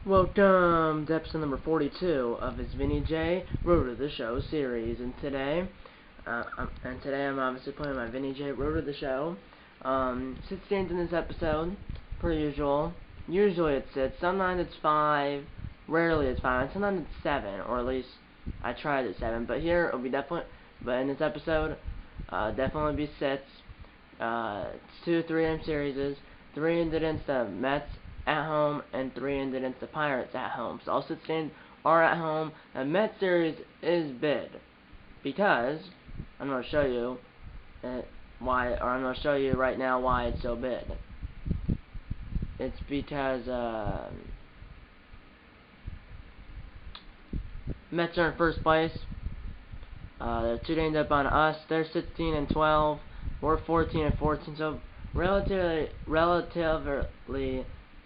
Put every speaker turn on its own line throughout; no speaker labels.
Welcome to episode number 42 of his Vinny J Road to the Show series, and today I'm obviously playing my Vinny J Road to the Show. 6 games in this episode, per usual. Usually it's 6, sometimes it's 5, rarely it's 5, and sometimes it's 7, or at least I tried at 7. But here it'll be but in this episode, definitely be 6. It's 2 3-game series, 3 against the Mets at home and 3 against the Pirates at home. So all 6 games are at home. The Mets series is bid because I'm going to show you I'm going to show you right now why it's so bid. It's because Mets are in first place. They're 2 games up on us. They're 16 and 12. We're 14 and 14. So relatively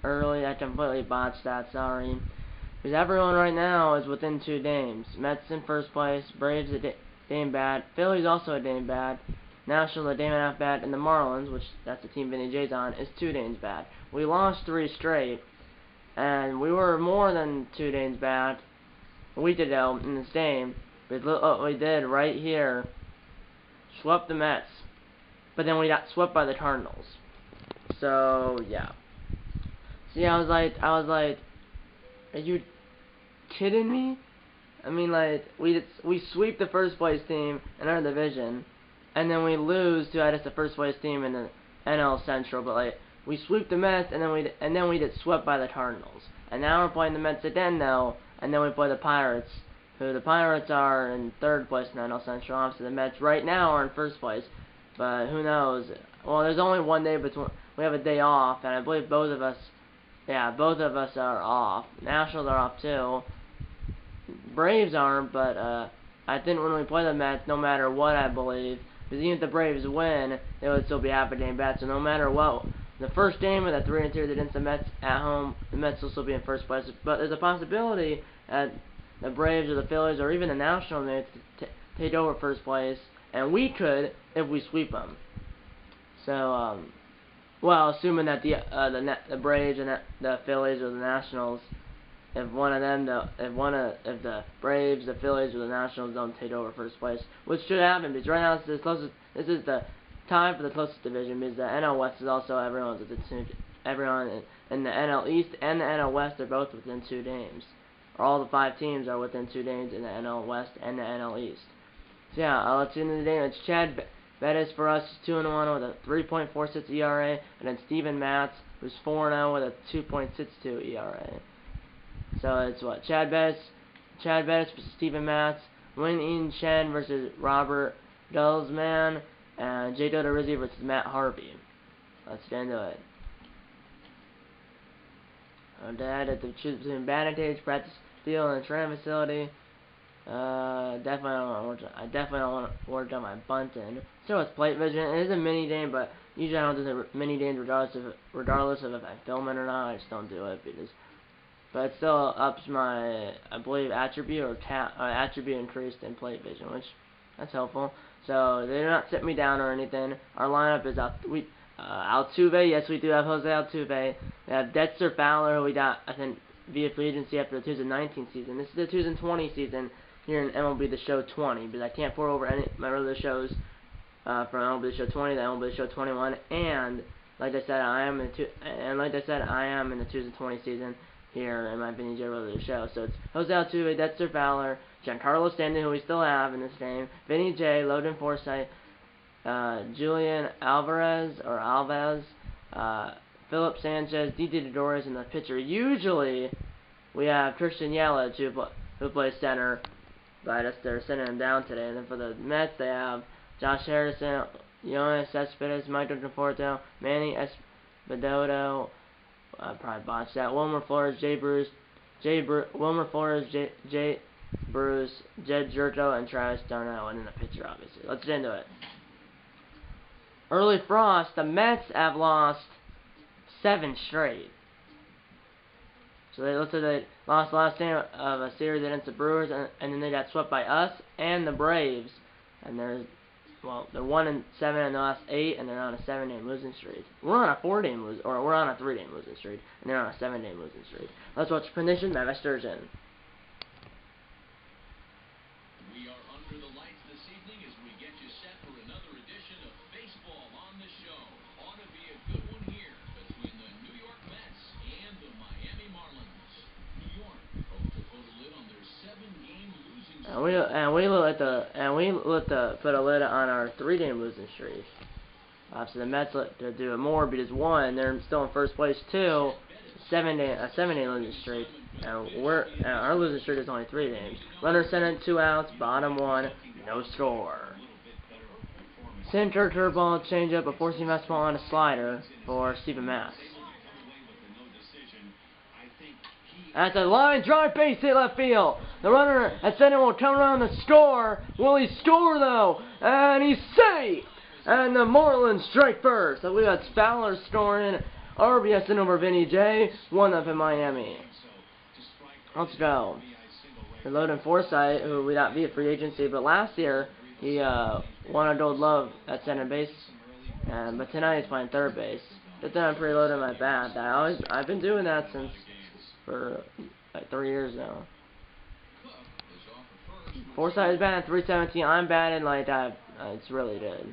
early. I completely botched that, sorry. Because everyone right now is within 2 games. Mets in first place, Braves a game bad, Phillies also a game bad, Nationals a game and a half bad, and the Marlins, which that's the team Vinny J's on, is 2 games bad. We lost 3 straight, and we were more than 2 games bad a week ago in this game. But look what we did right here. Swept the Mets. But then we got swept by the Cardinals. So, yeah. See, I was like, are you kidding me? I mean, like, we sweep the first place team in our division, and then we lose to, I guess, the first place team in the NL Central. But like, we sweep the Mets, and then we get swept by the Cardinals. And now we're playing the Mets again, though, and then we play the Pirates, who the Pirates are in 3rd place in the NL Central. Obviously, the Mets right now are in 1st place, but who knows? Well, there's only one day between. We have a day off, and I believe both of us are off. Nationals are off too. Braves aren't, but I think when we play the Mets, no matter what, I believe, because even if the Braves win, they would still be half a game back. So no matter what, the first game of the 3-2 against the Mets at home, the Mets will still be in first place. But there's a possibility that the Braves or the Phillies or even the Nationals may take over first place, and we could if we sweep them. So well, assuming that the Braves and the Phillies or the Nationals, if the Braves, the Phillies, or the Nationals don't take over first place, which should happen because right now this is the time for the closest division because the NL West is also everyone in the NL East and the NL West are both within 2 games. Or all the 5 teams are within 2 games in the NL West and the NL East. So yeah, let's get into the game. It's Chad Bettis for us, 2-1 with a 3.46 ERA, and then Steven Matz, who's 4-0 with a 2.62 ERA. So it's what? Chad Bettis versus Steven Matz, Wayne Chen versus Robert Guzman, and Jake Odorizzi versus Matt Harvey. Let's get into it. I'm dead at the choose between batting cage, practice field, and training facility. I definitely don't want to work on my bunting. So it's plate vision. It is a mini game, but usually I don't do the mini games regardless of if I film it or not. I just don't do it but it still ups my, I believe, attribute increased in plate vision, which that's helpful. So they do not sit me down or anything. Our lineup is Altuve. Yes, we do have Jose Altuve. We have Dexter Fowler, who we got, I think, via free agency after the 2019 season. This is the 2020 season here in MLB The Show 20, because I can't pour over any of my regular shows from MLB The Show 20 to MLB The Show 21, and like I said, I am in the 2020 season here in my Vinny J Road to the Show. So it's Jose Altuve, Dexter Fowler, Giancarlo Stanton, who we still have in this game, Vinny J, Logan Forsythe, Julian Alvarez, Philip Sanchez, DJ Dodores, and the pitcher. Usually, we have Christian Yelich, who plays center, but I guess they're sending him down today. And then for the Mets, they have Josh Harrison, Yoenis Cespedes, Michael Conforto, Manny Escobedo, I probably botched that, Wilmer Flores, Jay Bruce, Jed Jerko, and Travis d'Arnaud, and then the pitcher, obviously. Let's get into it. Early frost, the Mets have lost 7 straight. So they lost the last game of a series against the Brewers, and then they got swept by us and the Braves. And well, they're 1-7 in the last 8, and they're on a 7-game losing streak. We're on a 3-game losing streak, and they're on a 7-game losing streak. Let's watch conditions by Sturgeon.
We are under the lights this evening as we get you set for another edition of baseball on the show. Ought to be a good one here between the New York Mets and the Miami Marlins. New York hope to put a lid on their 7-game losing streak.
We put a lid on our 3-game losing streak. So the Mets look to do it more because 1, they're still in first place. 2, a 7-day losing streak. And our losing streak is only 3 games. Runner center, 2 outs, bottom 1, no score. Center curveball, changeup, a four-seam fastball, and a slider for Stephen Matz. At the line drive, base hit left field. The runner at center will turn around and score. Will he score though? And he's safe. And the Marlins strike first. So we got Fowler scoring. RBS in over Vinny J. 1-0 in Miami. Let's go. For Loden Forsythe, who we got via free agency, but last year he won a gold glove at center base. But tonight he's playing third base. But then I'm preloading my bat. I've been doing that since for like 3 years now. Forsythe is batting 317. I'm batting like that. It's really good.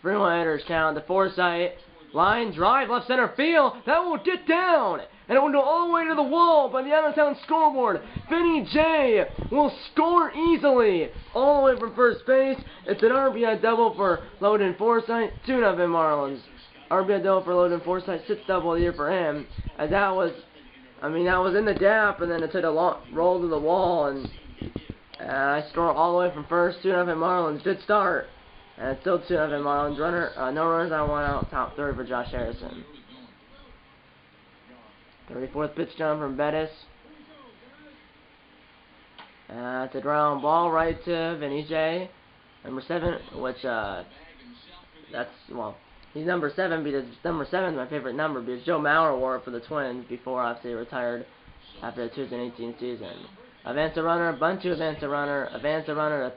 3-1 hitters count. The Forsythe line drive left center field. That will get down. And it will go all the way to the wall by the out-of-town scoreboard. Vinny J will score easily all the way from first base. It's an RBI double for Loden Forsythe. 2-0 Marlins. RBI double for Loden Forsythe. 6th double of the year for him. As that was in the gap, and then it took a long roll to the wall, and I score all the way from first. 2-0 Marlins. Good start. And it's still 2-0 Marlins. No runners on 1 out. Top 3 for Josh Harrison. 34th pitch down from Bettis. It's a ground ball right to Vinny J. Number 7, which, he's number 7 because number 7 is my favorite number because Joe Mauer wore it for the Twins before obviously he retired after the 2018 season. Advance a runner, bunt to advance a runner to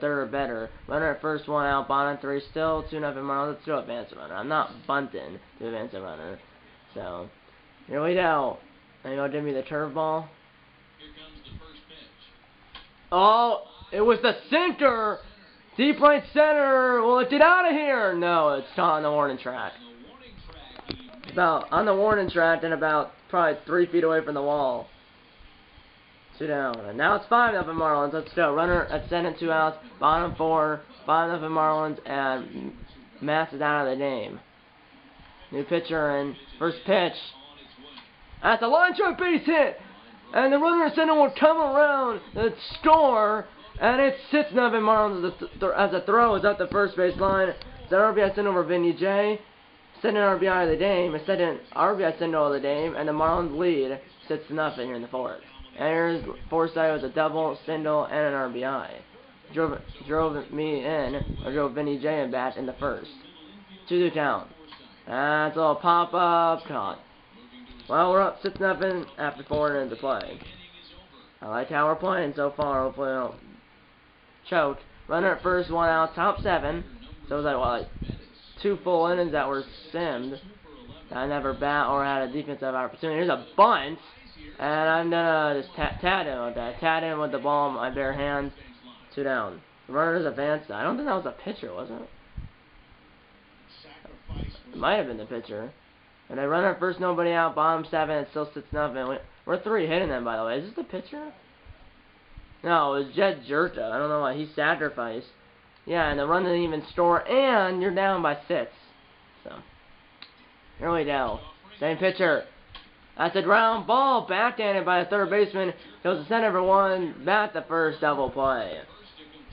third or better. Runner at first, 1 out, bottom 3, still 2-0 Marlins. Let's go advance a runner. I'm not bunting to advance a runner. So, here we go. And you'll give me the curveball.
Here comes the first pitch.
Oh, it was the sinker. Deep right center. Will it get out of here? No, it's caught on the warning track. About on the warning track and about probably 3 feet away from the wall. 2 down. And now it's 5-0 Marlins. Let's go. Runner at center, 2 outs. Bottom 4. 5-0 Marlins. And Matz is out of the game. New pitcher in. First pitch. At the line drive base hit. And the runner at center will come around and score. And it's 6-0 Marlins as the throw is up the first base line. It's an RBI send over Vinny J. Second RBI of the game. A second RBI send over the game. And the Marlins lead 6-0 here in the 4th. And here's Forsythe with a double, single, and an RBI. Drove me in, or drove Vinny J in bat in the 1st. 2-2 count. That's a little pop-up, caught. Well, we're up 6-0 after 4 innings of play. I like how we're playing so far. Hopefully I don't choke. Runner at first, 1 out, top 7. So it was like 2 full innings that were simmed. I never bat or had a defensive opportunity. Here's a bunt. And I'm gonna just tat him with that. Tat him with the ball in my bare hands. 2 down. The runner's advanced. I don't think that was a pitcher, was it? It might have been the pitcher. And I run at first, nobody out. Bottom 7. It's still 6-0. We're 3 hitting them, by the way. Is this the pitcher? No, it was Jed Jerta. I don't know why. He sacrificed. Yeah, and the run didn't even score. And you're down by 6. So, here we go. Same pitcher. That's a ground ball, backhanded by a third baseman. Goes to center for 1, bat the first double play.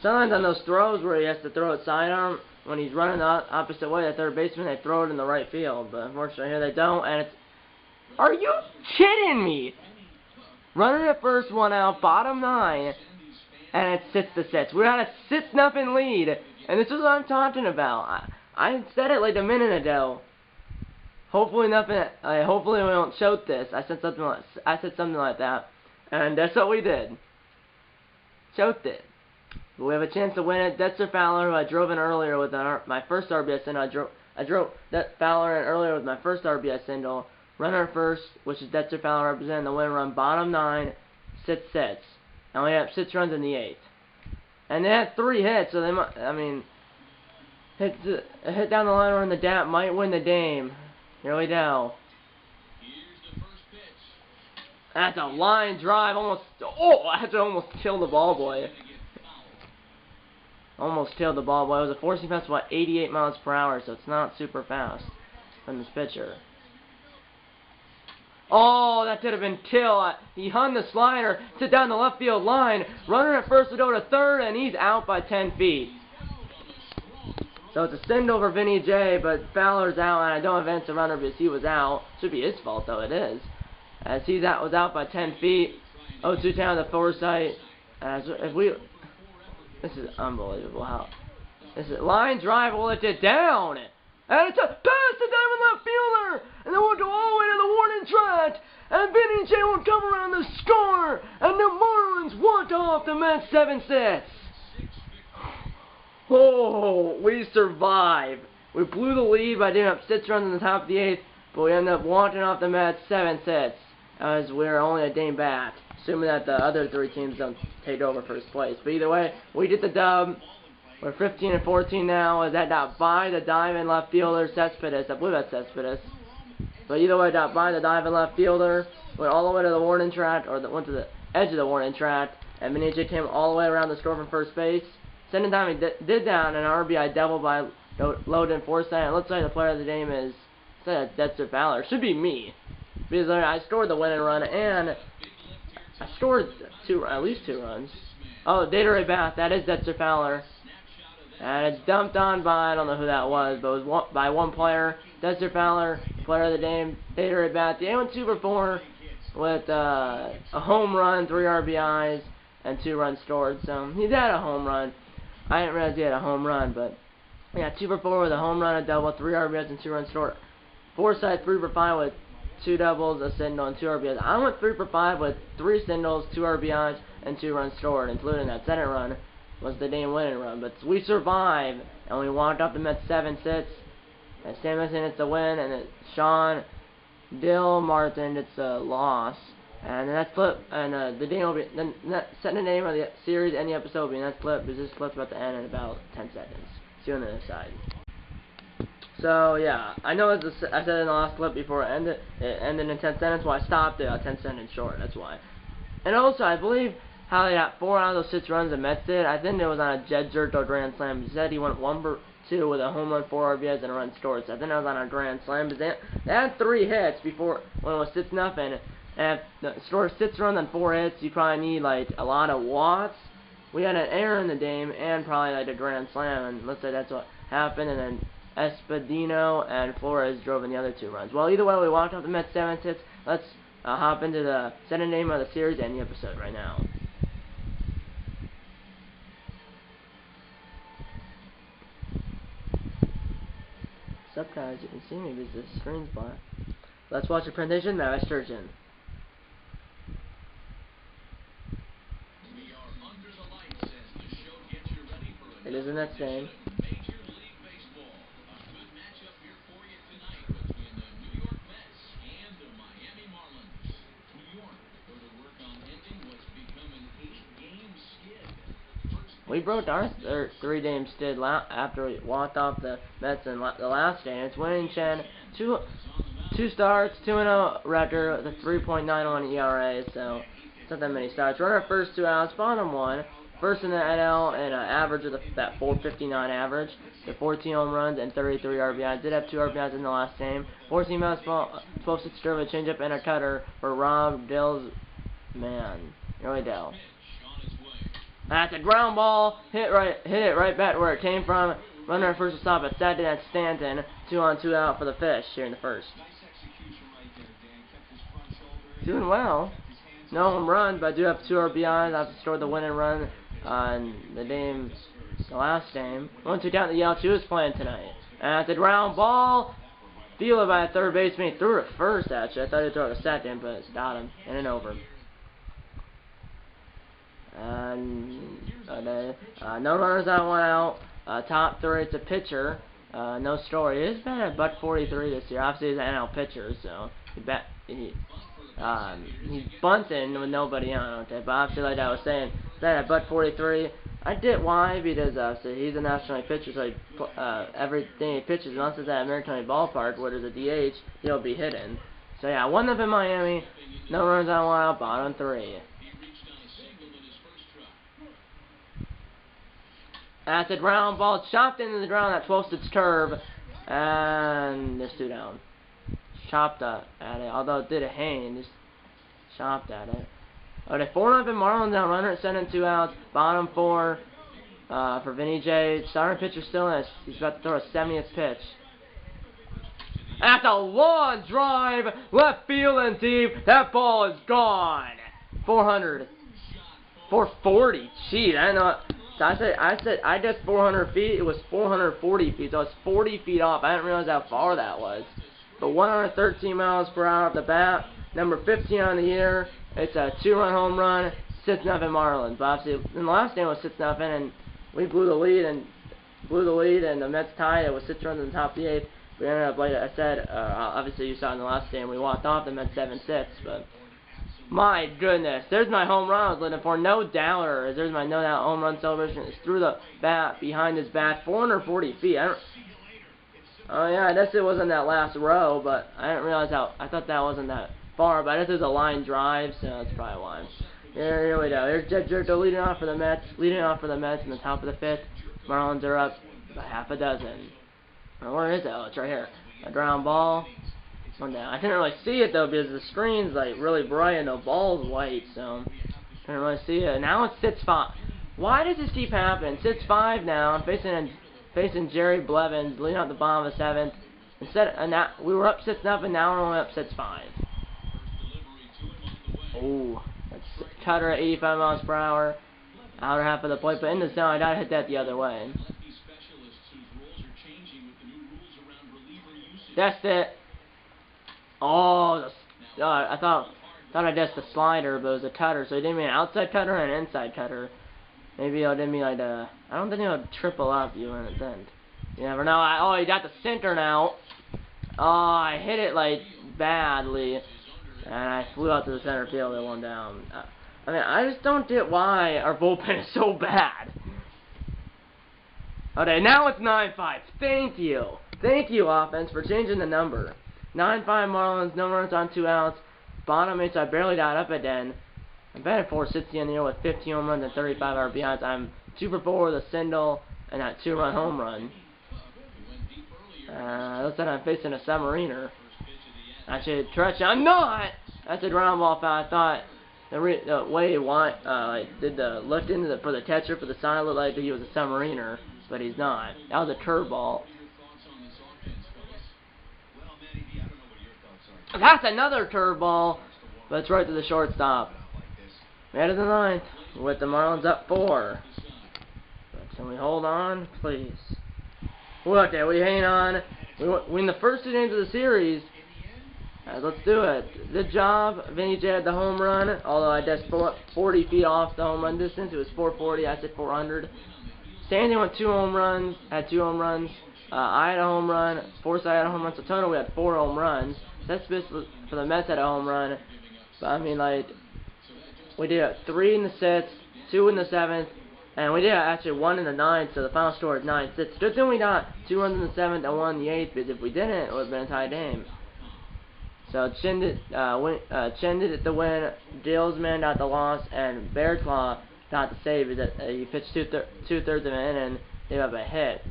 Sometimes on those throws where he has to throw it sidearm, when he's running the opposite way, the third baseman, they throw it in the right field. But unfortunately here they don't, and it's... Are you kidding me? Runner at first, 1 out, bottom 9, and it's 6-6. We're at a 6-0 lead, and this is what I'm talking about. I said it like a minute ago. Hopefully nothing. Hopefully we don't choke this. I said something like that, and that's what we did. Choked it. But we have a chance to win it. Dexter Fowler, who I drove in earlier with my first RBI single. I drove that Fowler in earlier with my first RBI single. Runner at first, which is Dexter Fowler representing the winning run. Bottom 9, 6 hits. And we have 6 runs in the 8th. And they had 3 hits, so they might, I mean, hit down the line or in the DAP might win the game. Here we go. That's a line drive, almost, I had to almost kill the ball boy. Almost killed the ball boy. It was a forcing fastball at 88 miles per hour, so it's not super fast from this pitcher. Oh, that could have been kill. He hung the slider, sit down the left field line. Runner at first would go to third, and he's out by 10 feet. So it's a send over Vinny J, but Fowler's out, and I don't advance the runner because he was out. Should be his fault, though. It is. As was out by 10 feet. 0-2 down to Forsythe. This is unbelievable. This is line drive will let it down. And it's a pass to Diamond left fielder. And then we'll go all the way to the warning track. And Vinny J will come around the score. And the Marlins walk off the Mets 7-6. Oh, we survived. We blew the lead by giving up 6 runs in the top of the 8th. But we ended up walking off the Mets 7-6. As we're only a game back. Assuming that the other 3 teams don't take over first place. But either way, we did the dub. We're 15-14 now. As that got by the diamond left fielder, Cespedes. I believe that's Cespedes. But either way, got by the diamond left fielder. Went all the way to the warning track, or went to the edge of the warning track. And Benicio came all the way around the score from first base. Second time he did that, and an RBI double by Loden Forsythe. It looks like the player of the game is Dexter Fowler. Should be me. Because I scored the winning run, and I scored at least 2 runs. Oh, Data Bath, that is Dexter Fowler. And it's dumped on by, I don't know who that was, but it was by one player. Dexter Fowler, player of the game, Data Bath. He went 2 for 4 with a home run, 3 RBIs, and 2 runs scored. So he's had a home run. I didn't realize he had a home run, but yeah, 2 for 4 with a home run, a double, 3 RBIs, and 2 runs scored. Forsythe 3 for 5 with 2 doubles, a single, and 2 RBIs. I went 3 for 5 with 3 singles, 2 RBIs, and 2 runs scored, including that second run was the game winning run. But we survived, and we walked up the Mets 7-6. And Samuelson it's a win, and it's Sean Dill Martin it's a loss. And the next clip, and the game will be setting the name of the series and the episode will be next clip, because this clip's about to end in about 10 seconds. See you on the other side. So yeah, I know I said in the last clip before it ended in 10 seconds, well I stopped it at 10 seconds short, that's why. And also, I believe how they got 4 out of those 6 runs the Mets did, I think it was on a Jed Zerto grand slam. He said he went 1 for 2 with a home run, 4 RBIs, and a run scored. So I think that was on a grand slam. But they had 3 hits before when it was 6-0. And if the score 6 runs and 4 hits, you probably need like a lot of watts. We had an error in the game and probably like a grand slam, and let's say that's what happened. And then Espadino and Flores drove in the other 2 runs. Well, either way, we walked off the Mets 7-6. Let's hop into the second name of the series and the episode right now. What's up, guys? You can see me because the screen's black. Let's watch the presentation. Matt Sturgeon. It is the next game. We broke our 3-game skid after we walked off the Mets in the last game. It's Winning Chen, 2 starts, 2-0 record with a 3.91 ERA, so it's not that many starts. Runner first 2 outs, bottom 1. First in the NL and an average of that 459 average. The 14 home runs and 33 RBIs. Did have 2 RBIs in the last game. 14 fastball, 12-6 driven, a changeup, and a cutter for Rob Dill's man. Here we go. That's a ground ball. Hit it right back where it came from. Runner at first to stop it. Second at Stanton. 2 on 2 out for the Fish here in the first. Doing well. No home run, but I do have 2 RBIs. I have to score the winning run on the last game. 1-2 down. The Yell 2 is playing tonight. And that's a ground ball. Fielded by a third baseman. He threw it first, actually. I thought he'd throw it a second, but it's got him. In and over. And No runners on, 1 out. Top 3, it's a pitcher. No story. He's been at .43 this year. Obviously, he's an NL pitcher, so he's bunting with nobody on. Okay, but obviously, like I was saying, that at .43. I did why because he's a National League pitcher, so everything he pitches, unless it's at American League ballpark where there's a DH, he'll be hitting. So yeah, 1-0 in Miami. No runs on, 1 out. Bottom 3. That's a ground ball chopped into the ground at 12th curve, and there's 2 down. Chopped at it, although it did a hang, just chopped at it. Okay, 4-0 Marlins down, runner at 7 and 2 outs. Bottom 4 for Vinny J. Starting pitcher still in. He's about to throw a 70th pitch. That's a long drive, left field and deep. That ball is gone. 400. 440. Jeez, I know. So I guessed 400 feet. It was 440 feet. So it's 40 feet off. I didn't realize how far that was. But 113 miles per hour at the bat. Number 15 on the year. It's a 2-run home run. 6-0 Marlins. But obviously, in the last game it was 6-0, and we blew the lead, and the Mets tied. It was 6 runs in the top of the 8th. We ended up, like I said, obviously you saw in the last game, we walked off the Mets 7-6, but my goodness, there's my home run I was looking for. No doubter. There's my no doubt home run celebration. It's through the bat, behind his back, 440 feet. Oh yeah, I guess it wasn't that last row, but I didn't realize I thought that wasn't that far, but I guess there's a line drive, so that's probably why. Here we go. Here's Jed Jerko leading off for the Mets in the top of the 5th. Marlins are up by half a dozen. Where is it? Oh, it's right here. A ground ball. One down. I didn't really see it though because the screen's like really bright and the ball's white, so I didn't really see it. Now it's 6-5. Why does this keep happening? 6-5 now. Facing Jerry Blevins, leading out the bottom of the 7th. We were up 6-0, and now we're only up 6-5. Oh, that's cutter at 85 miles per hour. Outer half of the plate, but in the zone, I gotta hit that the other way. That's it. Oh, I thought I guessed the slider, but it was a cutter, so he didn't mean an outside cutter and an inside cutter. Maybe it didn't mean like I don't think it would triple up you in its end. You never know. Oh, he got the center now. Oh, I hit it like badly, and I flew out to the center field and 1 down. I mean, I just don't get why our bullpen is so bad. Okay, now it's 9-5. Thank you, offense, for changing the number. 9-5 Marlins, no runs on 2 outs. Bottom 8, so I barely got up again. I'm batting .460 in the year with 15 home runs and 35 RBIs. I'm 2 for 4 with a single and that 2-run home run. Looks like I'm facing a submariner. Actually, I'm not! That's a ground ball foul. I thought the way he did the lift into for the catcher for the sign looked like he was a submariner, but he's not. That was a curveball. That's another curveball, but it's right to the shortstop. Head of the 9th, with the Marlins up 4. But can we hold on, please? Okay, we hang on. We win the first 2 games of the series. Let's do it. Good job. Vinny J had the home run, although I guess 40 feet off the home run distance. It was 440. I said 400. Sandy went 2 home runs. Had 2 home runs. I had a home run. Forsythe had a home run. So total we had 4 home runs. That's basically for the Mets had a home run. But I mean, like, we did 3 in the 6th, 2 in the 7th, and we did actually 1 in the 9th. So the final score is 9-6. Good thing we got 2 runs in the 7th and 1 in the 8th, because if we didn't, it would have been a tie game. So Chin did it the win. Gilsman got the loss, and Bearclaw got the save. He pitched 2/3 of an inning, gave up a hit.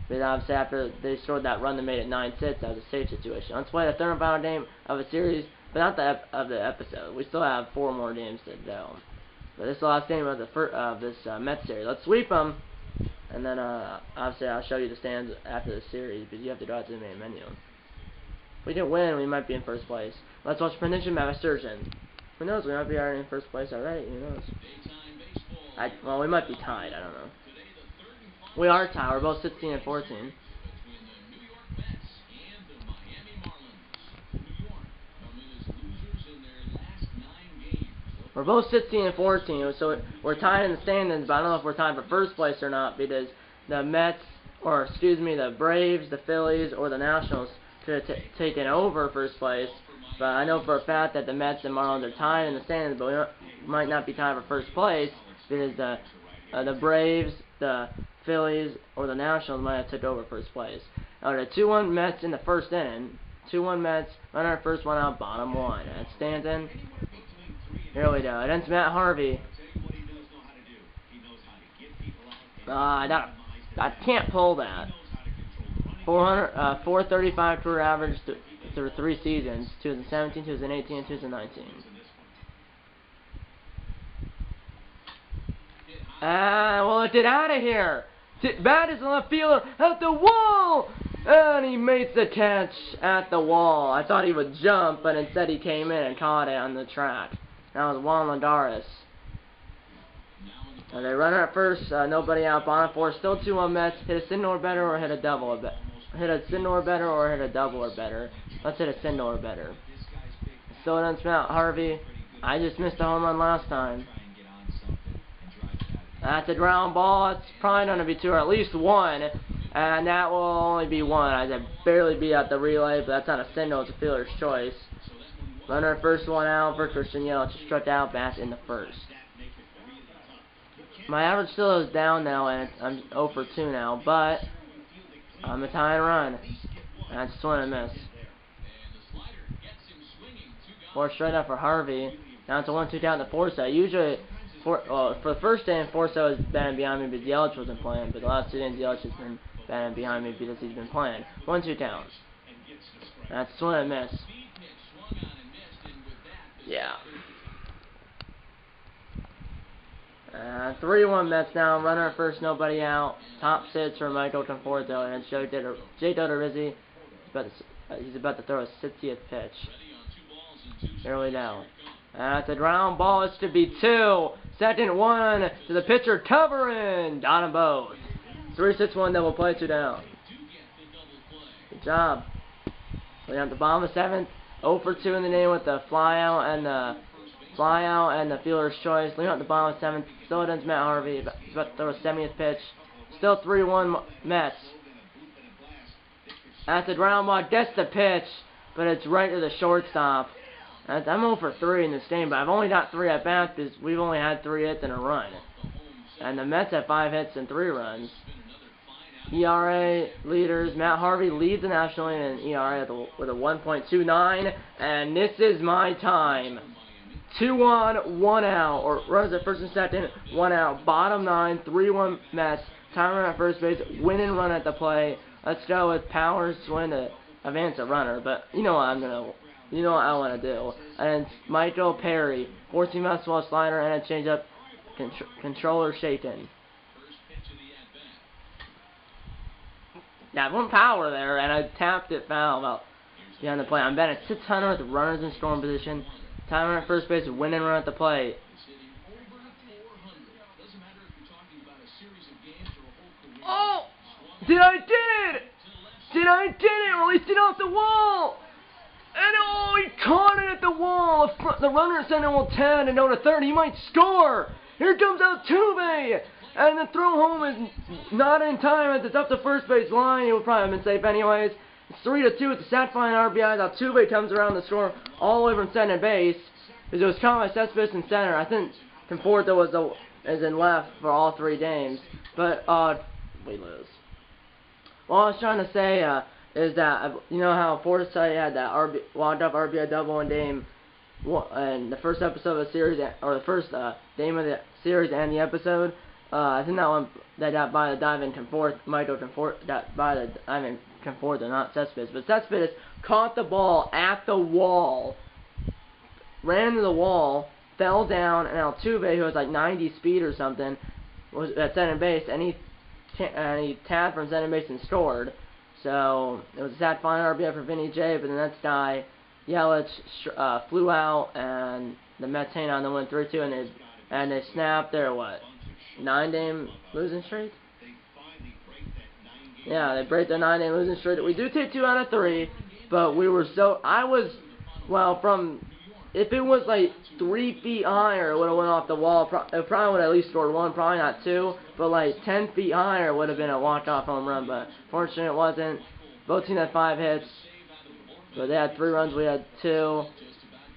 But obviously after they scored that run that made it 9-6, that was a safe situation. Let's play the 3rd and final game of a series, but not the episode. We still have 4 more games to go. But this is the last game of this Mets series. Let's sweep them, and then obviously I'll show you the stands after the series, because you have to go out to the main menu. If we didn't win, we might be in first place. Let's watch prediction map Sturgeon. Who knows? We might be already in first place already. Who knows? Well, we might be tied. I don't know. We are tied. We're both 16 and 14. We're both 16 and 14, so we're tied in the standings, but I don't know if we're tied for first place or not because the Mets, or excuse me, the Braves, the Phillies, or the Nationals could have taken over first place. But I know for a fact that the Mets and Marlins are tied in the standings, but we might not be tied for first place because the Braves, the Phillies, or the Nationals might have took over first place. The 2-1 Mets in the first inning. 2-1 Mets, runner at first, one out, bottom one. That's Stanton. Here we go. Against Matt Harvey. I can't pull that. 435 career average through 3 seasons, 2017, 2018, and 2019. Well, it did out of here. Bat is the left fielder at the wall, and he makes the catch at the wall. I thought he would jump, but instead he came in and caught it on the track. That was Juan Lagares. They runner at first, nobody out, bottom 4, still 2-1 Mets. Hit a single or better, or hit a double or better. Hit a single or better, or hit a double or better. Let's hit a single or better. Still against Matt Harvey. I just missed a home run last time. That's a ground ball. It's probably going to be 2 or at least 1. And that will only be 1. I barely beat out the relay, but that's not a single. It's a fielder's choice. Runner at first, 1 out for Christian Yelich. Struck out, bats in the first. My average still is down now, and I'm 0 for 2 now, but I'm a tying run. That's a swing and miss. 4 straight up for Harvey. Now it's a 1-2 count to Forsythe. Usually, for the first inning, Forsythe was batting behind me because Yelich wasn't playing, but the last 2 innings, Yelich has been batting behind me because he's been playing. 1-2 count. That's a swing and miss. Yeah. 3-1 Mets now. Runner at first, nobody out. Top 6 for Michael Conforto, and it's Jay Dodorizzi. He's about to throw his 60th pitch. Here we go. That's a ground ball. It's to be 2. Second 1 to the pitcher, covering. Got them both. 3-6-1 double play, 2 down. Good job. We're at the bottom of the 7th. 0 for 2 in the inning with the flyout and the fielder's choice. Leading at the bottom of the 7th. Still against Matt Harvey. He's about to throw his 70th pitch. Still 3-1 Mets. That's a ground ball. Gets the pitch, but it's right to the shortstop. I'm 0 for 3 in this game, but I've only got 3 at bats because we've only had 3 hits and a run. And the Mets have 5 hits and 3 runs. ERA leaders. Matt Harvey leads the National League in ERA with a 1.29, and this is my time. 2-1, 1 out, or runners at first and second, 1 out. Bottom 9, 3-1 Mets. Timer at first base, win and run at the play. Let's go with Powers to win to advance a runner, but you know what I want to do. And it's Michael Perry, 14 fastball slider and a changeup, controller shaken. Yeah, one power there, and I tapped it foul about behind the plate. I'm batting at 600 with runners in scoring position. Timer at first base, win and run at the plate. Oh! Did I did it! Released it off the wall! And oh, he caught it at the wall! The runner at center will 10 and go to third. He might score! Here comes Altuve! And the throw home is not in time as it's up the first base line. He would probably have been safe anyways. It's 3-2 with the stat fine RBIs. Altuve comes around the score all the way from center base. Because it was caught by Cespedes in center. I think Conforto is in left for all 3 games. But, we lose. What I was trying to say is that, you know how Forsythe had that walked up RBI double in game, in the first episode of the series, or the first game of the series and the episode? I think that one that got by the diving Michael Conforto, got by the diving Conforto, not Cespedes. But Cespedes caught the ball at the wall, ran to the wall, fell down, and Altuve, who was like 90 speed or something, was at center base, and he tapped from center base and scored. So it was a stat fine RBI for Vinny J, but the next guy, Yelich, flew out, and the Mets hang on to win 3-2, and they snapped their 9-game losing streak? Yeah, they break their 9-game losing streak. We do take 2 out of 3, but we were from if it was like 3 feet higher, it would have went off the wall. It probably would have at least scored one, probably not two, but like 10 feet higher would have been a walk-off home run. But fortunately, it wasn't. Both teams had 5 hits, but they had 3 runs. We had 2.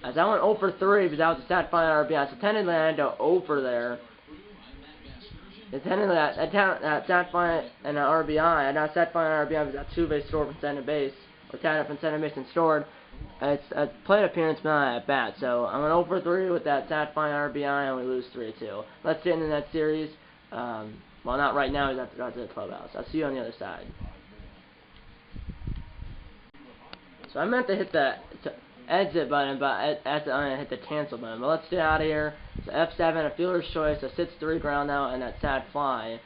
As I went 0 for 3 because that was a stat fine RBI. So technically, I had to 0 for there. Technically, that stat fine and an RBI. I got stat fine and RBI because that 2-base score from center base, or tied up from center base and stored. It's a plate appearance, but not at bat. So I'm an 0 for 3 with that stat fine RBI, and we lose 3-2. Let's get into that series. Well, not right now. We have to go to the clubhouse. I'll see you on the other side. So I meant to hit the exit button, but I'm gonna hit the cancel button. But let's get out of here. So F7, a fielder's choice, a 6-3 ground out, and that sad fly.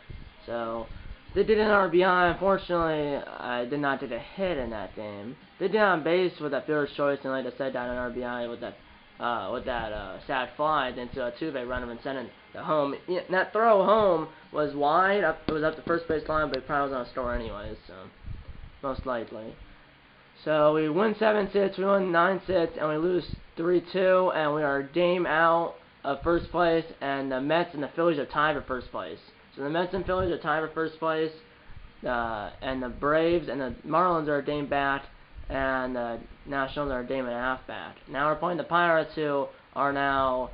So they did an RBI. Unfortunately, I did not get a hit in that game. They did on base with that fielder's choice, and like I said, down an RBI with that sad fly. Then to a 2-base runner and sent it to home. Yeah, that throw home was wide. It was up the first base line, but it probably was on a score anyways. So most likely. So we win 7-6, we win 9-6, and we lose 3-2, and we are a game out of first place, and the Mets and the Phillies are tied for first place. So the Mets and Phillies are tied for first place, and the Braves and the Marlins are a game back, and the Nationals are a game and a half back. Now we're playing the Pirates, who are now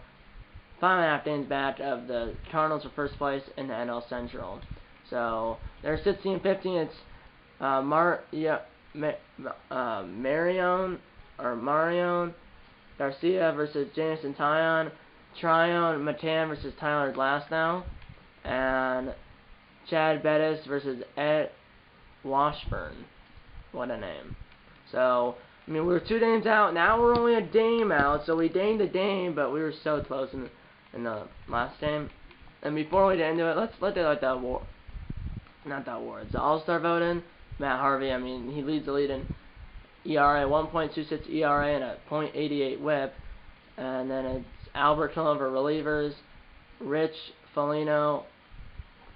5.5 games back of the Cardinals for first place in the NL Central. So they're 16-15. It's Marion Garcia versus Jameson Taillon, Tryon Matan versus Tyler Glasnow, and Chad Bettis versus Ed Washburn. What a name. So, I mean, we were 2 games out. Now we're only a game out, so we gained a game, but we were so close in the last game. And before we get into it, let's look at like the award. Not the awards. The All-Star voting. Matt Harvey, I mean, he leads the lead in ERA, 1.26 ERA and a .88 WHIP. And then it's Albert Killen for relievers, Rich Foligno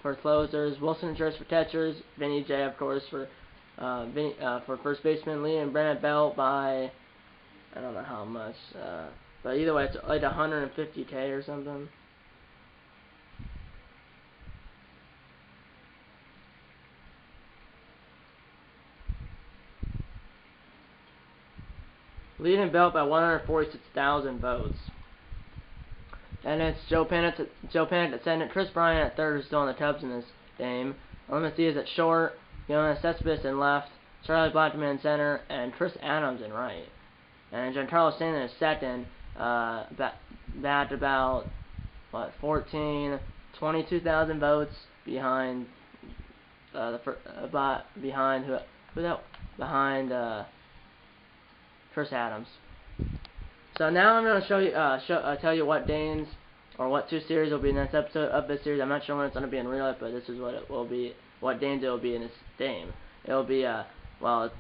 for closers, Wilson and Joyce for catchers, Vinny J, of course, for first baseman, Lee and Brandon Belt by, I don't know how much, but either way, it's like 150K or something. Leading Belt by 146,000 votes. And it's Joe Panic at second, Chris Bryant at third, who's still in the Cubs in this game. Lemon is at short, Jonas Cespedes in left, Charlie Blackman in center, and Chris Adams in right. And Giancarlo Stanton is second, backed about 22,000 votes behind behind Chris Adams. So now I'm going to show you, tell you what games or what 2 series will be in this episode of this series. I'm not sure when it's going to be in real life, but this is what it will be. What games it will be in this game. It will be well, it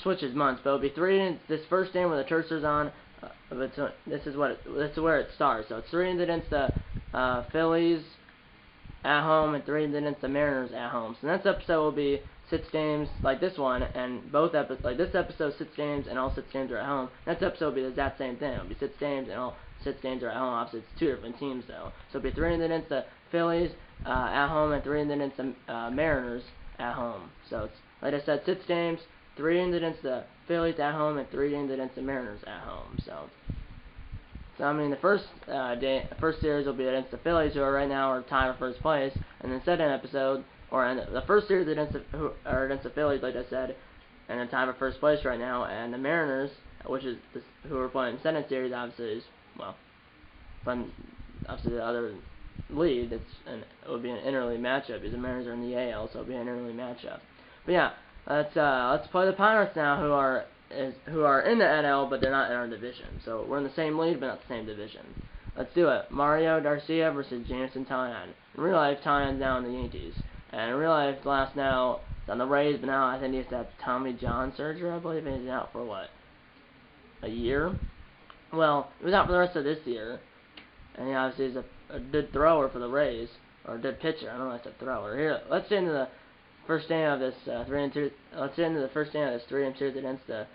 switches months, but it'll be 3 innings. This first game with the Tursters on. This is where it starts. So it's 3 innings against the Phillies at home and 3 innings against the Mariners at home. So next episode will be 6 games like this one, and both episodes, like this episode, 6 games, and all 6 games are at home. Next episode will be the exact same thing. It'll be 6 games, and all 6 games are at home. Obviously, it's 2 different teams, though. So it'll be 3 innings against the Phillies at home, and 3 innings against the Mariners at home. So it's, like I said, 6 games, 3 innings against the Phillies at home, and 3 innings against the Mariners at home. So I mean, the first series will be against the Phillies, who are right now are tied for first place, and the second episode. The first series against the Phillies, like I said, and they're tied for first place right now. And the Mariners, who are playing the second series, obviously is, well, playing obviously the other lead. It would be an interleague matchup because the Mariners are in the AL, so it'll be an interleague matchup. But yeah, let's play the Pirates now, who are in the NL, but they're not in our division. So we're in the same league, but not the same division. Let's do it. Mario Garcia versus Jameson Taillon. In real life, Taillon's now in the Yankees. And in real life, last now, it's on the Rays, but now I think he's had Tommy John surgery, I believe, and he's out for, what, a year? Well, he was out for the rest of this year, and he obviously is a good thrower for the Rays, or a good pitcher. I don't know if that's a thrower. Here, let's get into the first game of this 3-2. Let's get into the first game of this 3-2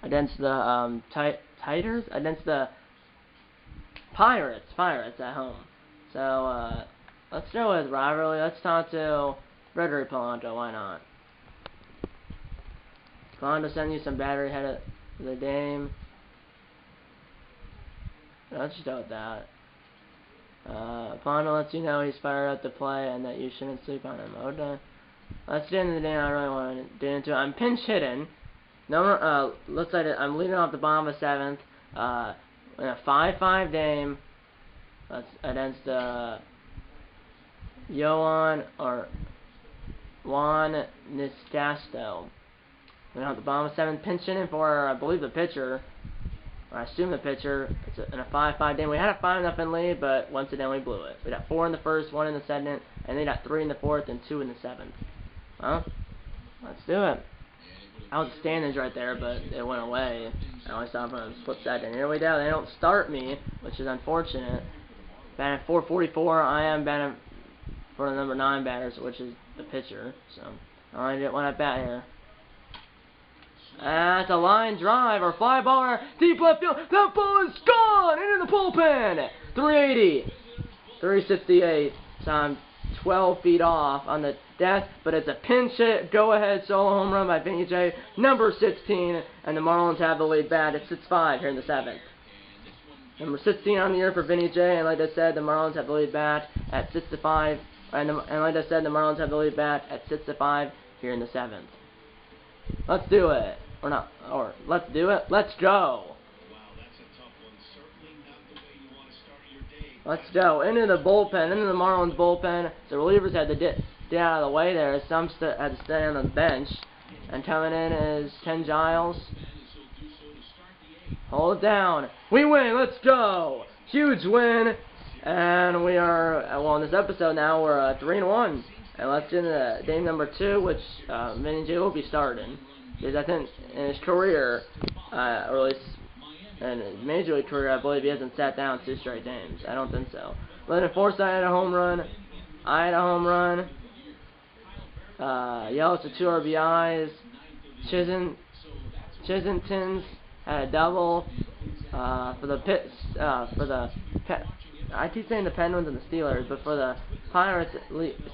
against the Tigers against the Pirates at home. So, let's go with rivalry. Let's talk to Gregory Polanco. Why not? Polanco send you some battery ahead of the game. Let's just go with that. Polanco lets you know he's fired up to play and that you shouldn't sleep on him. Okay. Let's get into the game I really want to get into. I'm pinch hitting. Looks like I'm leading off the bottom of the 7th. In a 5-5 game. That's against Juan Niscasto. We're at the bottom of 7th, pinch hitting for, I believe, the pitcher. Or I assume the pitcher. It's in a 5-5 game. We had a 5-0 lead, but once again we blew it. We got 4 in the first, 1 in the second, and they got 3 in the 4th and 2 in the 7th. Well, let's do it. I was standing right there, but it went away. I only saw it for a split second. Here we go. They don't start me, which is unfortunate. Batting 444. I am batting for the number 9 batters, which is the pitcher. So I only get one at bat here. That's a line drive or fly baller, deep left field. That ball is gone into the bullpen. 380, 368. So I'm 12 feet off on the death, but it's a pinch hit, go-ahead solo home run by Vinny J, number 16, and the Marlins have the lead bat at 6-5 here in the 7th. Number 16 on the year for Vinny J, and like I said, the Marlins have the lead bat at 6-5, and like I said, the Marlins have the lead bat at 6-5 here in the 7th. Let's do it. Let's do it. Let's go. Let's go. Into the bullpen. Into the Marlins bullpen. The relievers had to get out of the way there. Some had to stay on the bench. And coming in is Ken Giles. Hold it down. We win. Let's go. Huge win. And we are, well, in this episode now, we're 3-1. And let's get into game number 2, which Vinny J will be starting. Because I think in his career, or at least in his major league career, I believe he hasn't sat down 2 straight games. I don't think so. Leonard Forsythe had a home run. I had a home run. Yelich with 2 RBIs. Chisholm's had a double. I keep saying the Penguins and the Steelers, but for the Pirates,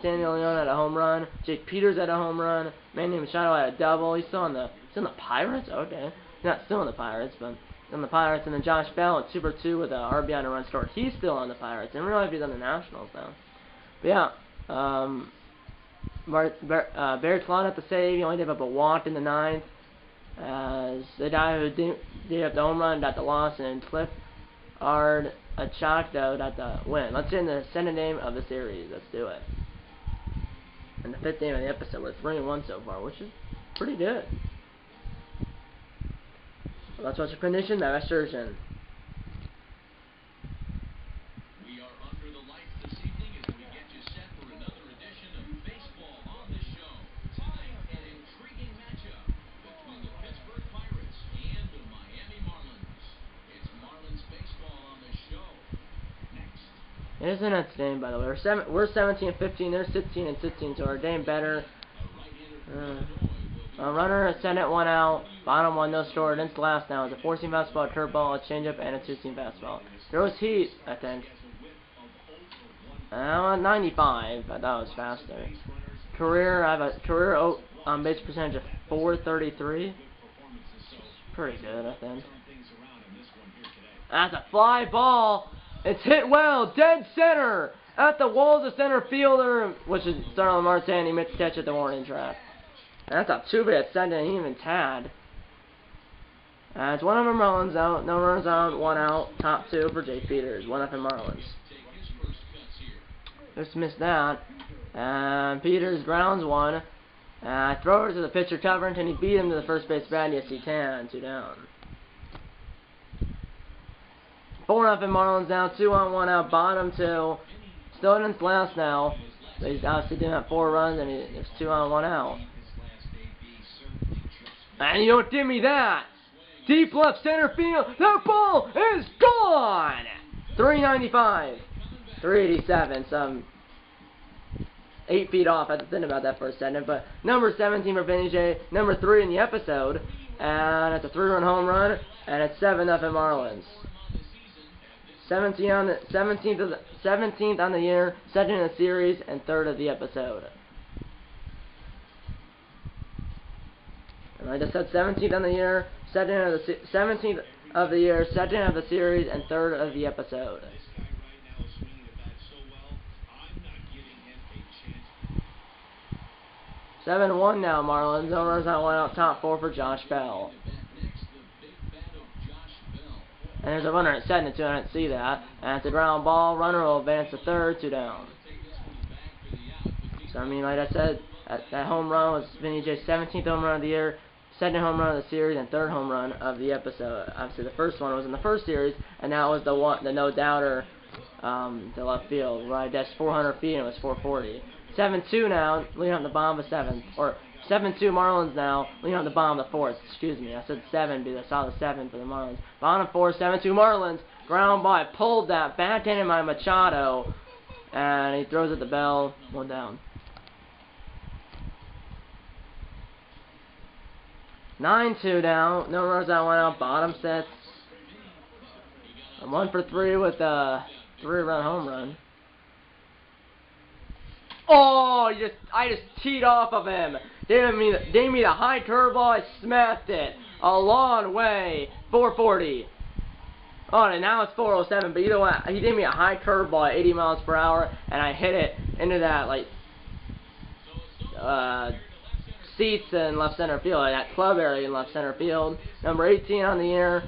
Samuel Leone had a home run. Jake Peters had a home run. Manny Machado had a double. He's still on the Pirates? Okay. He's not still on the Pirates, but he's on the Pirates. And then Josh Bell at Super 2 with a RBI and a run scored. He's still on the Pirates. In real life, he's on the Nationals, though. But yeah, Barry Klon at the save. He only gave up a walk in the 9th. As the guy who gave up the home run got the loss, and Cliff Achakdo got the win. Let's get in the 2nd game of the series. Let's do it. And the 5th game of the episode. We're 3-1 so far, which is pretty good. Let's watch the condition by Sturgeon.
We are under the lights this evening as we get you set for another edition of Baseball on the Show. Tonight, an intriguing matchup between the Pittsburgh Pirates and the Miami Marlins. It's Marlins baseball on the show. Next.
It is a nuts game, by the way. We're 17-15. They're 16-16, so our game better. A runner is sent at 1 out. Bottom 1, no score. Against the last now is a 4-seam fastball, a curveball, a changeup, and a 2-seam fastball. There was heat, I think. 95. I thought it was faster. I have a career on base percentage of .433. Pretty good, I think. That's a fly ball. It's hit well, dead center, at the walls of center fielder, which is Starlin Marte, and he missed the catch at the warning track. And that's a 2-bit at second, and he even tied. It's 1 of them Marlins out, no runners on, 1 out, top 2 for Jake Peters, 1-0 Marlins. Just missed that. And Peters grounds 1. Throw it to the pitcher covering. Can he beat him to the first base bat? Yes, he can. 2 down. 4-0 Marlins now. 2 on, 1 out. Bottom 2. Still against last now. But he's obviously doing that 4 runs, and it's 2 on, 1 out. And you don't give me that. Deep left center field. That ball is gone. 395. 387. Some 8 feet off. I had to think about that for a second. But number 17 for Vinny J. Number 3 in the episode. and it's a 3-run home run, and it's 7-0 Marlins. 17th on the year, second in the series, and third of the episode. And like I said, 17th on the year, 17th of the year, second of the series, and third of the episode. 7-1 now, Marlins. No runners on one out, top 4 for Josh Bell. And there's a runner at second and 2. I didn't see that. And it's a ground ball. Runner will advance to third, 2 down. So I mean, like I said, that home run was Vinny J's 17th home run of the year, second home run of the series, and third home run of the episode. Obviously, the first one was in the first series, and that was the no-doubter to left field, where I dashed 400 feet and it was 440. 7-2 now, leading on the bottom of the 7th, or 7-2 Marlins now, leading on the bottom of the 4th. Excuse me, I said 7 because I saw the 7 for the Marlins. Bottom 4, 7-2 Marlins. Ground ball. I pulled that, backhanded my Machado, and he throws at the bell. 1 down. 9-2 down. No runners on 1 out. Bottom 6. I'm 1 for 3 with a 3-run home run. Oh, I just teed off of him. Gave me the high curveball. I smashed it a long way. 440. Oh, and now it's 407. But either way, he gave me a high curveball at 80 miles per hour, and I hit it into that like seats in left center field, like that club area in left center field. Number 18 on the year,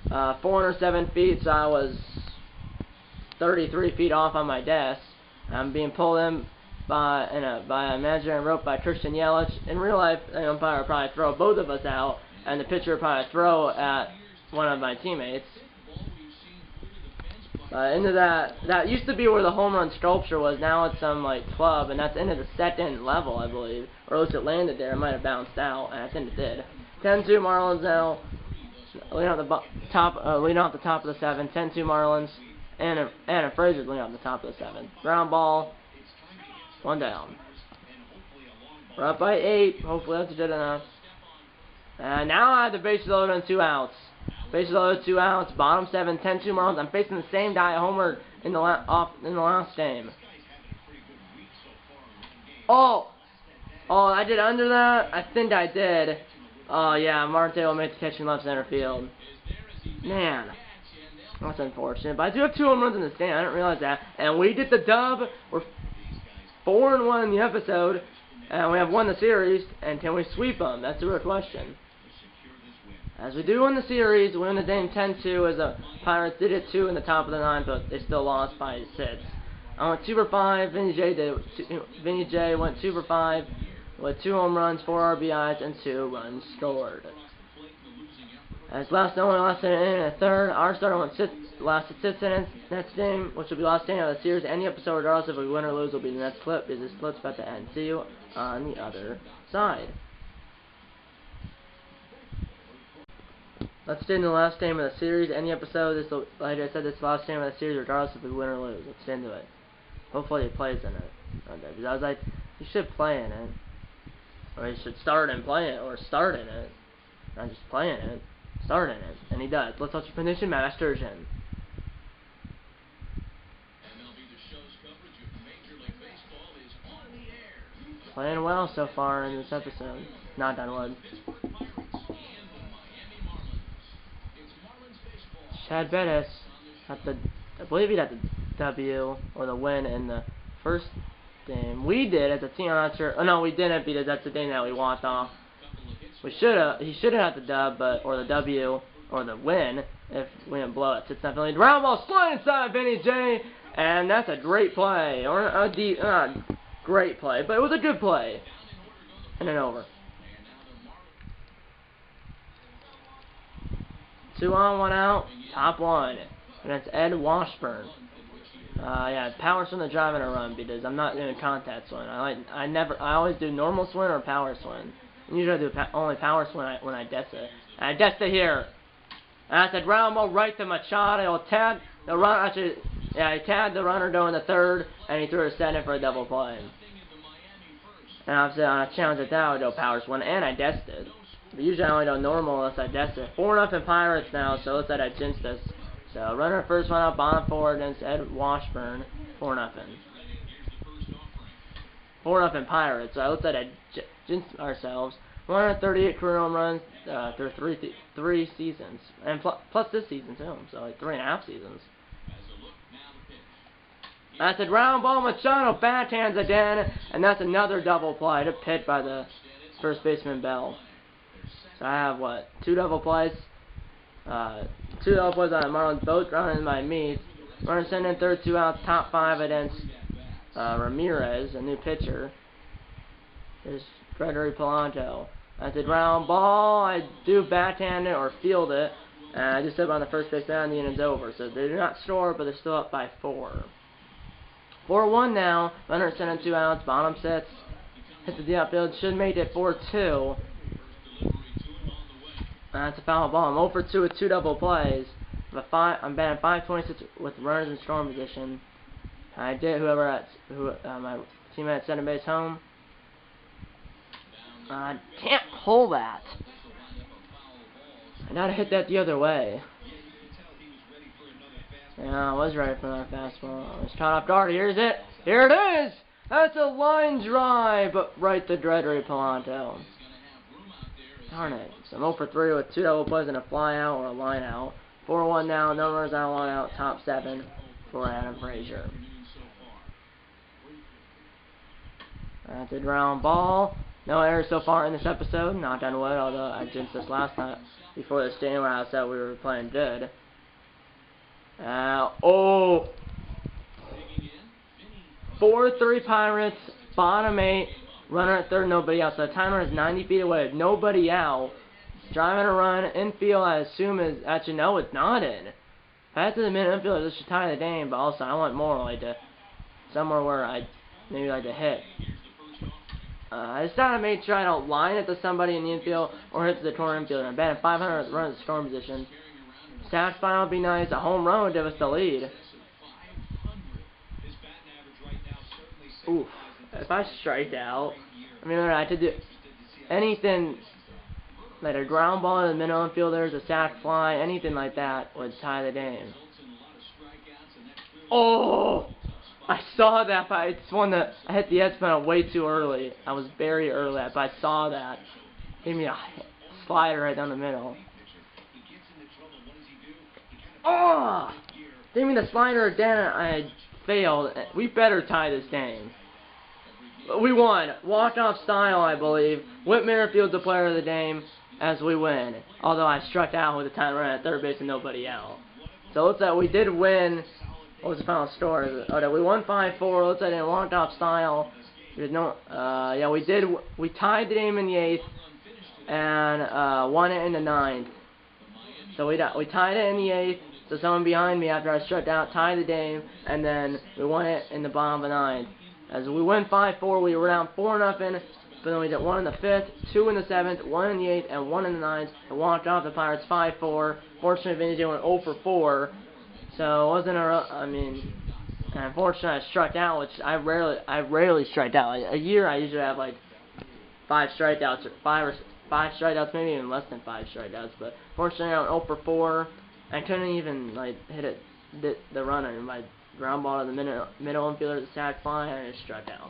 407 feet. So I was 33 feet off on my desk. I'm being pulled in by an imaginary rope by Christian Yelich. In real life, the umpire would probably throw both of us out, and the pitcher would probably throw at one of my teammates. Into that used to be where the home run sculpture was. Now it's some like club, and that's into the second level, I believe, or at least it landed there. It might have bounced out, and I think it did. 10-2 Marlins now, leading off the top of the 7. 10-2 Marlins, and Frazier leading off the top of the 7. Ground ball. 1 down. We're up by 8. Hopefully that's good enough. And now I have the bases loaded and 2 outs. Bases loaded, 2 outs. Bottom 7. 10-2 Marlins. I'm facing the same guy I homered in the last game. Oh, I did under that. I think I did. Oh yeah, Marte will make the catch in left center field. Man, that's unfortunate. But I do have 2 home runs in the stand. I didn't realize that. And we get the dub. We're 4-1 in the episode, and we have won the series, and can we sweep them? That's the real question. As we do in the series, we win the game 10-2, as the Pirates did it 2 in the top of the 9th, but they still lost by 6. I went 2 for 5, Vinny J went 2 for 5, with 2 home runs, 4 RBIs, and 2 runs scored. As only lasted an inning and a third, our starter lasted 6 innings. Next game, which will be the last game of the series, any episode, regardless if we win or lose, will be the next clip, because this clip's about to end. See you on the other side. Let's get into the last game of the series. Any episode, like I said, this is the last game of the series, regardless if we win or lose. Let's get into it. Hopefully he plays in it. Okay, because I was like, he should play in it. Or he should start and play it, or start in it. Not just play in it. Start in it, and he does. Let's watch the Condition Masters in.
MLB The Show's coverage of Major League Baseball is on the air.
Playing well so far in this episode. Not done wood. Chad Bettis had I believe he had the W or the win in the first game. We did as a team. I'm not sure. Oh no, we didn't, because that's the game that we walked off. He should have had the dub, or the W, or the win, if we didn't blow it. 6-0 ground ball, slide inside Vinny J, and that's a great play, or a great play, but it was a good play, and then over. 2 on, 1 out, top 1, and that's Ed Washburn. Yeah, power swing to drive in a run, because I'm not doing contact swing. I always do normal swing or power swing. Usually I do only power swing when I desk it. And I desk it here. And that's a ground ball right to Machado. He'll tag the run. Actually, yeah, he tagged the runner going to third, and he threw a second for a double play. And obviously on a challenge at that, I would go power swing, and I desked it. But usually I only do normal unless I guess it. 4-0 Pirates now, so let's say I jinxed this. So runner first one out, bottom four against Ed Washburn, 4-0. 4-0 Pirates. So let's say I jinxed ourselves. 138 career home runs through three seasons, and plus this season too. So like 3.5 seasons. That's a ground ball. Machado backhands again, and that's another double play to hit by the first baseman Bell. So I have what? Two double plays on the Marlins, both grounded by me. Runner sending third, 2 outs, top 5 against Ramirez, a new pitcher. Here's Gregory Polanco. That's a ground ball. I do backhand it or field it, and I just hit on the first base down, and the inning's over. So they do not score, but they're still up by 4. 4-1 now. Runner sending 2 outs, bottom 6. Hits the outfield, should make it 4-2. That's a foul ball. I'm 0 for 2 with 2 double plays. I'm batting 526 with runners in scoring position. I did my teammate at second base home. I can't pull that. I gotta hit that the other way. Yeah, I was ready for another fastball. I was caught off guard. Here's it. Here it is. That's a line drive, right to Gregory Polanco. Darn it. So I'm 0 for 3 with 2 double plays and a fly out or a line out. 4-1 now. No runners out, line out. Top 7 for Adam Frazier. That's a ground ball. No errors so far in this episode. Knock on wood, although I jinxed this last time before this game where I said we were playing good. 4-3 Pirates. Bottom 8. Runner at third, nobody out. So the timer is 90 feet away. Nobody out. Driving a run. Infield, I assume is... Actually, no, it's not in. If I had to the minute infield, this should tie the game. But also, I want more like to... Somewhere where I maybe like to hit. I decided to make sure I don't line it to somebody in the infield or hit to the corner infielder. I'm batting 500 with runners in scoring position. Sack fly would be nice. A home run would give us the lead. Oof. If I strike out, I mean, I could do anything, like a ground ball in the middle infielders, a sack fly, anything like that would tie the game. Oh! I saw that, but it's one that I hit the edge panel way too early. I was very early, but I saw that. Gave me a slider right down the middle. Oh! Gave me the slider again, and I failed. We better tie this game. We won. Walk-off style, I believe. Whit Merrifield's the player of the game as we win. Although I struck out with a time run at third base and nobody out. So let's say we did win. What was the final score? Oh, we won 5-4. Let's say in walk-off style. There's no. Yeah, we did. We tied the game in the 8th and won it in the 9th. So we tied it in the 8th. So someone behind me after I struck out tied the game, and then we won it in the bottom of the 9th. As we win 5-4, we were down 4-0, but then we did 1 in the 5th, 2 in the 7th, 1 in the 8th, and 1 in the 9th, and walked off the Pirates 5-4. Fortunately, Vinny J went 0 for 4, so it wasn't and unfortunately I struck out, which I rarely strike out. Like, a year I usually have like 5 strikeouts, or 5 strikeouts, maybe even less than 5 strikeouts, but fortunately I went 0 for 4. I couldn't even like hit the runner. My ground ball to the middle infielder, the sack fly, and I just struck out.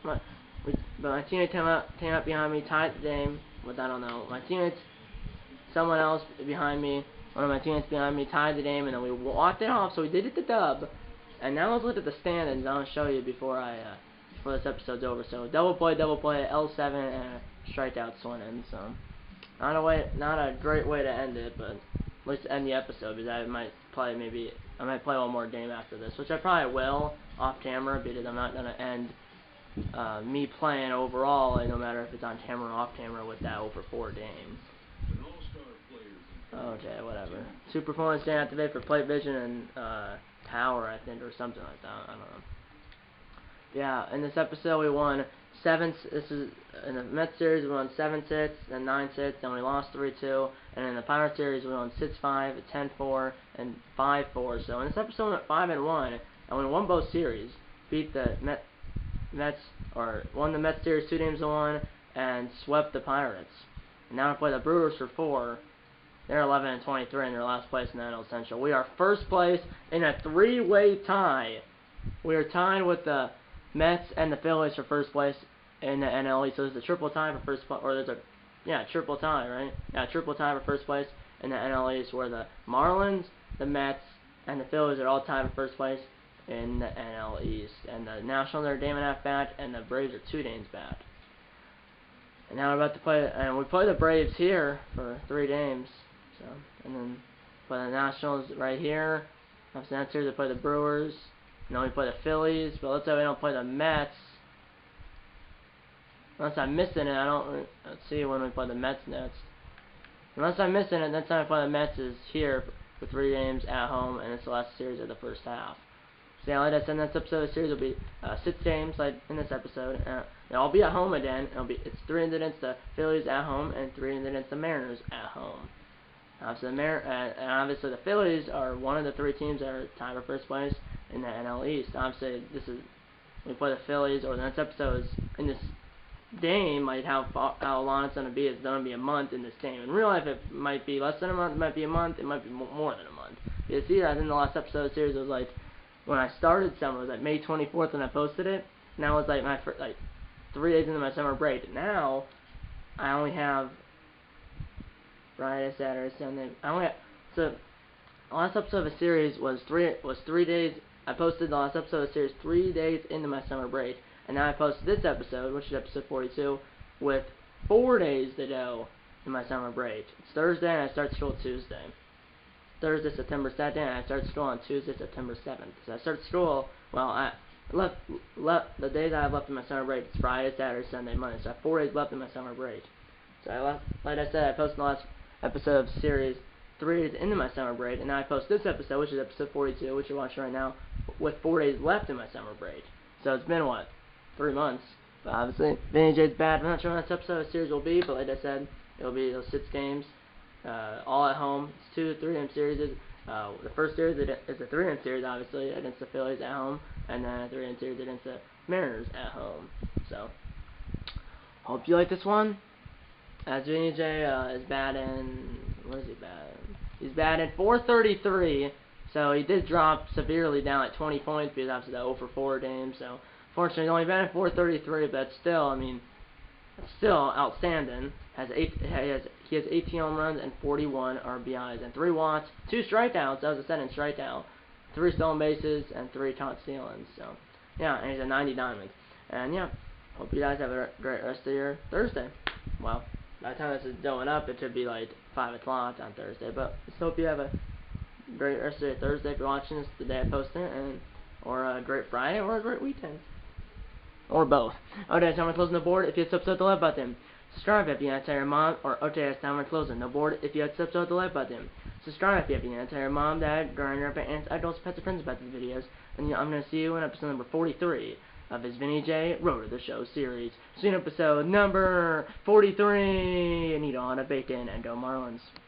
But my teammate came up behind me, tied the game with, I don't know, my teammates, someone else behind me, one of my teammates behind me tied the game, and then we walked it off, so we did get the dub. And now let's look at the standings. I'll show you before this episode's over. So double play, L7, and a strikeout swing in. So not a great way to end it, but at least end the episode, because I might play one more game after this, which I probably will off camera, because I'm not gonna end me playing overall, no matter if it's on camera or off camera, with that over 4 games. Okay, whatever. Super performance stand activate for plate vision and power, I think, or something like that. I don't know. Yeah, in this episode we won 7. This is in the Mets series we won 7-6 and 9-6, and we lost 3-2. And in the Pirates series we won 6-5, 10-4, and 5-4. So in this episode we went 5-1, and we won both series. Beat the won the Mets series 2-1, and swept the Pirates. And now we play the Brewers for 4. They're 11 and 23 in their last place in the NL Central. We are first place in a 3-way tie. We are tied with the Mets and the Phillies for first place in the NL East. So there's a triple tie for first place, or there's a triple tie, right? Yeah, triple tie for first place in the NL East, where the Marlins, the Mets, and the Phillies are all tied for first place in the NL East. And the Nationals are a game and a half back, and the Braves are 2 games back. And now we're about to play, and we play the Braves here for 3 games. So, and then play the Nationals right here. After that series, we play the Brewers. And then we play the Phillies. But let's say we don't play the Mets. Unless I'm missing it, let's see when we play the Mets next. Unless I'm missing it, next time I play the Mets is here for 3 games at home, and it's the last series of the first half. So yeah, like I said, next episode of the series will be 6 games, like in this episode. I'll be at home again. It's 3 against the Phillies at home, and 3 against the Mariners at home. So and obviously the Phillies are one of the 3 teams that are tied for first place in the NL East. Obviously, we play the Phillies, or the next episode is in this game, like how long it's going to be. It's going to be a month in this game. In real life, it might be less than a month. It might be a month. It might be more than a month. You see, I think the last episode of the series was like when I started summer. It was like May 24th when I posted it. Now it's like my 3 days into my summer break. Now I only have Friday, Saturday, Sunday. So the last episode of the series was 3 days. I posted the last episode of the series 3 days into my summer break, and now I posted this episode, which is episode 42, with 4 days to go in my summer break. It's Thursday, and I start school Tuesday. Thursday, September 2nd, and I start school on Tuesday, September 7th. So I start school. Well, I left the days I have left in my summer break. It's Friday, Saturday, Sunday, Monday. So I have 4 days left in my summer break. So like I said, I posted the last episode of the series 3 days into my summer break, and now I post this episode, which is episode 42, which you're watching right now, with 4 days left in my summer break. So it's been, 3 months. But obviously, Vinny J's bad. I'm not sure when this episode of the series will be, but like I said, it'll be those 6 games, all at home. It's 2 3-game series. The first series is a 3-game series, obviously, against the Phillies at home, and then a 3-game series against the Mariners at home. So, hope you like this one. As Vinny J is batting, what is he batting? He's batting .433, so he did drop severely down at 20 points because after the 0 for 4 game. So, fortunately, he's only batting .433, but still, I mean, it's still outstanding. He has 18 home runs and 41 RBIs and 3 walks, 2 strikeouts. That was a 7 strikeout, 3 stolen bases and 3 caught stealings. So, yeah, and he's a 90 diamond. And yeah, hope you guys have a great rest of your Thursday. Well, by the time this is going up, it should be like 5 o'clock on Thursday. But just hope you have a great rest of your Thursday if you're watching this the day I post it, or a great Friday, or a great weekend. Or both. Okay, so I'm closing the board. If you had subscribed the like button. Subscribe if you want to tell your mom, or okay, it's time we're closing the board. If you had subscribed the like button. Subscribe if you want to tell your mom, dad, grandpa, aunts, uncles, pets, and friends about these videos. And I'm going to see you in episode number 43 of his Vinny J Road to the Show series. See you in episode number 43. And eat on a bacon and go Marlins.